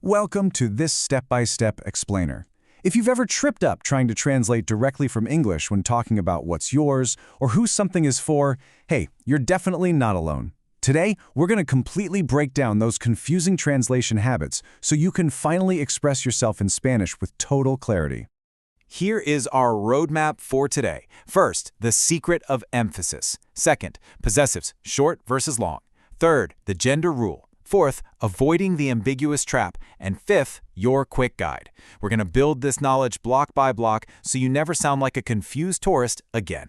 Welcome to this step-by-step explainer. If you've ever tripped up trying to translate directly from English when talking about what's yours or who something is for, hey, you're definitely not alone. Today, we're going to completely break down those confusing translation habits so you can finally express yourself in Spanish with total clarity. Here is our roadmap for today. First, the secret of emphasis. Second, possessives, short versus long. Third, the gender rule. Fourth, avoiding the ambiguous trap. And fifth, your quick guide. We're going to build this knowledge block by block so you never sound like a confused tourist again.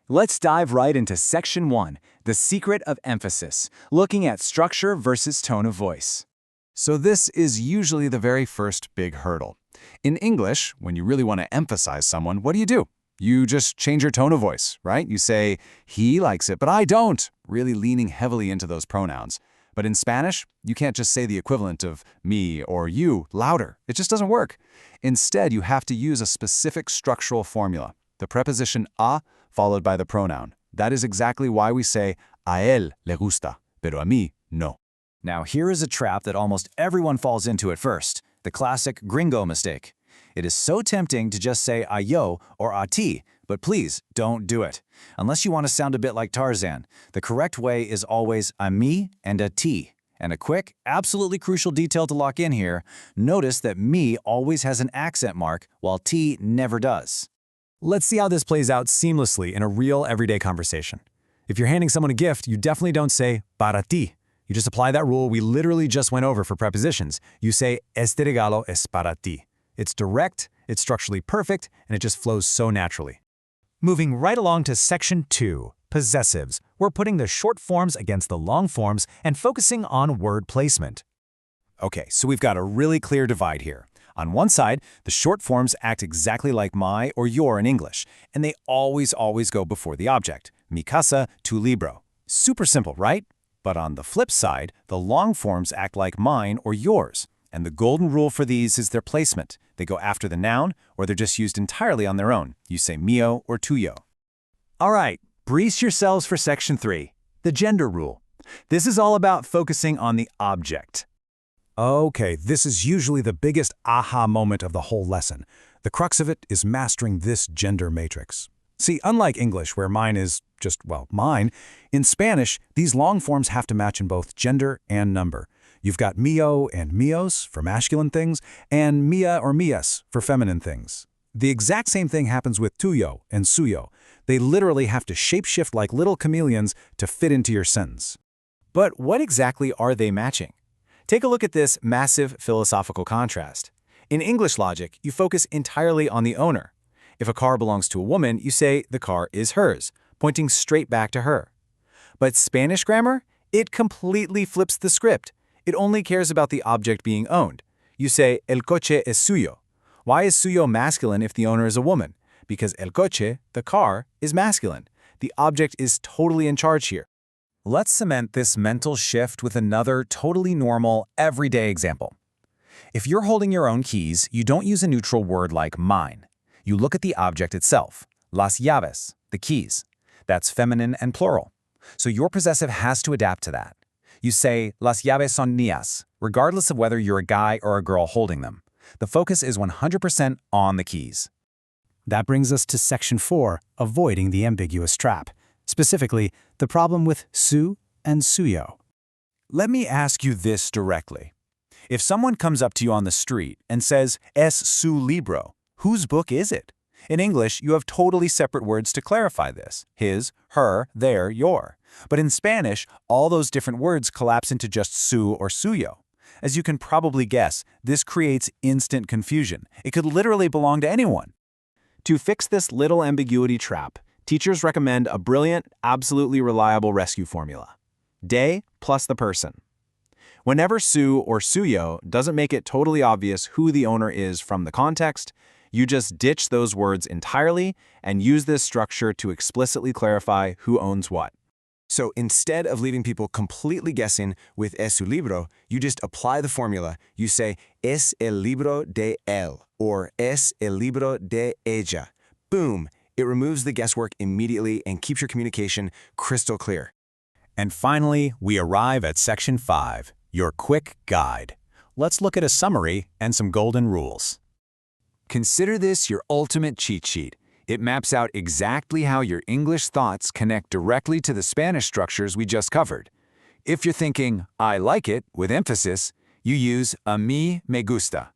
Let's dive right into Section 1, the secret of emphasis, looking at structure versus tone of voice. So this is usually the very first big hurdle. In English, when you really want to emphasize someone, what do? You just change your tone of voice, right? You say, he likes it, but I don't, really leaning heavily into those pronouns. But in Spanish, you can't just say the equivalent of me or you louder. It just doesn't work. Instead, you have to use a specific structural formula, the preposition a followed by the pronoun. That is exactly why we say, a él le gusta, pero a mí no. Now here is a trap that almost everyone falls into at first, the classic Gringo mistake. It is so tempting to just say a yo or a ti, but please don't do it. Unless you want to sound a bit like Tarzan, the correct way is always a me and a ti. And a quick, absolutely crucial detail to lock in here, notice that me always has an accent mark while ti never does. Let's see how this plays out seamlessly in a real everyday conversation. If you're handing someone a gift, you definitely don't say para ti. You just apply that rule we literally just went over for prepositions. You say este regalo es para ti. It's direct, it's structurally perfect, and it just flows so naturally. Moving right along to Section 2, possessives. We're putting the short forms against the long forms and focusing on word placement. Okay, so we've got a really clear divide here. On one side, the short forms act exactly like my or your in English, and they always go before the object. Mi casa, tu libro. Super simple, right? But on the flip side, the long forms act like mine or yours. And the golden rule for these is their placement. They go after the noun, or they're just used entirely on their own. You say mío or tuyo. All right, brace yourselves for Section 3, the gender rule. This is all about focusing on the object. Okay, this is usually the biggest aha moment of the whole lesson. The crux of it is mastering this gender matrix. See, unlike English, where mine is just, well, mine, in Spanish, these long forms have to match in both gender and number. You've got mío and míos for masculine things, and mía or mías for feminine things. The exact same thing happens with tuyo and suyo. They literally have to shapeshift like little chameleons to fit into your sentence. But what exactly are they matching? Take a look at this massive philosophical contrast. In English logic, you focus entirely on the owner. If a car belongs to a woman, you say the car is hers, pointing straight back to her. But Spanish grammar? It completely flips the script. It only cares about the object being owned. You say, el coche es suyo. Why is suyo masculine if the owner is a woman? Because el coche, the car, is masculine. The object is totally in charge here. Let's cement this mental shift with another totally normal, everyday example. If you're holding your own keys, you don't use a neutral word like mine. You look at the object itself, las llaves, the keys. That's feminine and plural. So your possessive has to adapt to that. You say, las llaves son mías, regardless of whether you're a guy or a girl holding them. The focus is 100% on the keys. That brings us to Section 4, avoiding the ambiguous trap. Specifically, the problem with su and suyo. Let me ask you this directly. If someone comes up to you on the street and says, es su libro, whose book is it? In English, you have totally separate words to clarify this. His, her, their, your. But in Spanish, all those different words collapse into just su or suyo. As you can probably guess, this creates instant confusion. It could literally belong to anyone. To fix this little ambiguity trap, teachers recommend a brilliant, absolutely reliable rescue formula. De plus the person. Whenever su or suyo doesn't make it totally obvious who the owner is from the context, you just ditch those words entirely and use this structure to explicitly clarify who owns what. So instead of leaving people completely guessing with es su libro, you just apply the formula. You say, es el libro de él, or es el libro de ella. Boom! It removes the guesswork immediately and keeps your communication crystal clear. And finally, we arrive at Section 5, your quick guide. Let's look at a summary and some golden rules. Consider this your ultimate cheat sheet. It maps out exactly how your English thoughts connect directly to the Spanish structures we just covered. If you're thinking, I like it, with emphasis, you use a mí me gusta.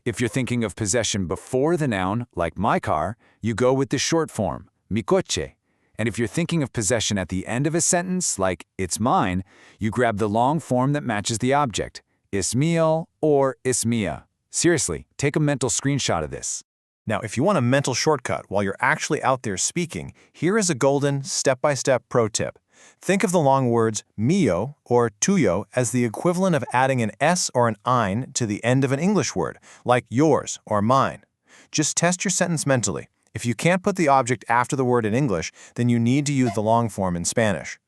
If you're thinking of possession before the noun, like my car, you go with the short form, mi coche. And if you're thinking of possession at the end of a sentence, like it's mine, you grab the long form that matches the object, es mío or es mía. Seriously, take a mental screenshot of this. Now, if you want a mental shortcut while you're actually out there speaking, here is a golden step-by-step pro tip. Think of the long words mío or tuyo as the equivalent of adding an s or an ein to the end of an English word, like yours or mine. Just test your sentence mentally. If you can't put the object after the word in English, then you need to use the long form in Spanish.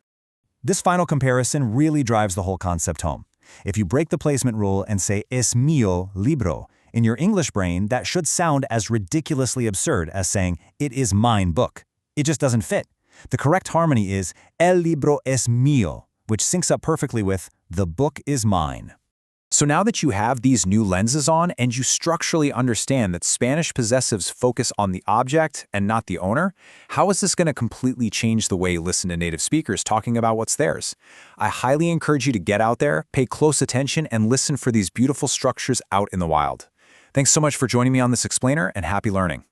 This final comparison really drives the whole concept home. If you break the placement rule and say es mío libro, in your English brain, that should sound as ridiculously absurd as saying, it is mine book. It just doesn't fit. The correct harmony is el libro es mío, which syncs up perfectly with the book is mine. So now that you have these new lenses on and you structurally understand that Spanish possessives focus on the object and not the owner, how is this going to completely change the way you listen to native speakers talking about what's theirs? I highly encourage you to get out there, pay close attention, and listen for these beautiful structures out in the wild. Thanks so much for joining me on this explainer, and happy learning.